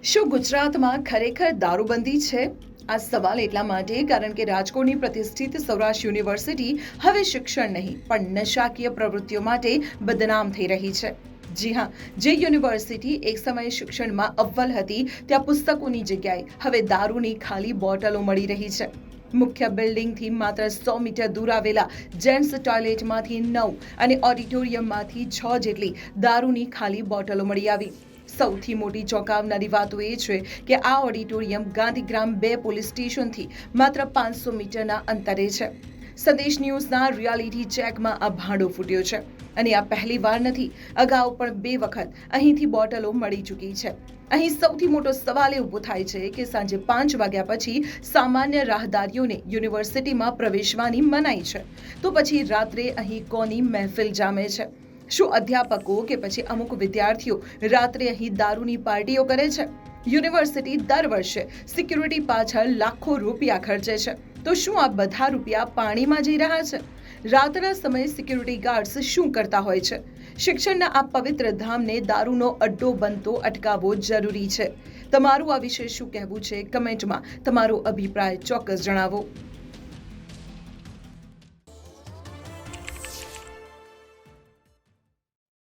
શું ગુજરાતમાં ખરેખર દારૂબંધી છે? આ સવાલ એટલા માટે કારણ કે રાજકોટની પ્રતિષ્ઠિત સૌરાષ્ટ્ર યુનિવર્સિટી હવે શિક્ષણ નહીં પણ નશાકીય પ્રવૃત્તિઓ માટે બદનામ થઈ રહી છે. જી હા, જે યુનિવર્સિટી એક સમયે શિક્ષણમાં અવ્વલ હતી ત્યાં પુસ્તકોની જગ્યાએ હવે દારૂની ખાલી બોટલો મળી રહી છે. મુખ્ય બિલ્ડિંગથી માત્ર 100 મીટર દૂર આવેલા જેન્ટ્સ ટોયલેટમાંથી 9 અને ઓડિટોરિયમમાંથી 6 જેટલી દારૂની ખાલી બોટલો મળી આવી. સૌથી મોટી ચોંકાવનારી વાતો એ છે કે આ ઓડિટોરિયમ ગાંધીગ્રામ 2 પોલીસ સ્ટેશનથી માત્ર 500 મીટરના અંતરે છે. સંદેશ ન્યૂઝના રિયાલિટી ચેકમાં આ ભાંડો ફૂટ્યો છે અને આ પહેલી વાર નથી. અગાઉ પણ 2 વખત અહીંથી બોટલો મળી ચૂકી છે. અહીં સૌથી મોટો સવાલ એ ઊભો થાય છે કે સાંજે 5 વાગ્યા પછી સામાન્ય રાહદારીઓને યુનિવર્સિટીમાં પ્રવેશવાની મનાઈ છે, તો પછી રાત્રે અહીં કોની મહેફિલ જામે છે? શું અધ્યાપકો કે પછી અમુક વિદ્યાર્થીઓ રાત્રે અહીં દારૂની પાર્ટીઓ કરે છે? યુનિવર્સિટી દર વર્ષે સિક્યુરિટી પાછળ લાખો રૂપિયા ખર્ચે છે, તો શું આ બધા રૂપિયા પાણીમાં જઈ રહ્યા છે? રાતના સમયે સિક્યુરિટી ગાર્ડ્સ શું કરતા હોય છે? શિક્ષણના આ પવિત્ર ધામને દારૂનો અડ્ડો બનતો અટકાવવો જરૂરી છે. તમારું આ વિશે શું કહેવું છે? કમેન્ટમાં તમારો અભિપ્રાય ચોક્કસ જણાવો.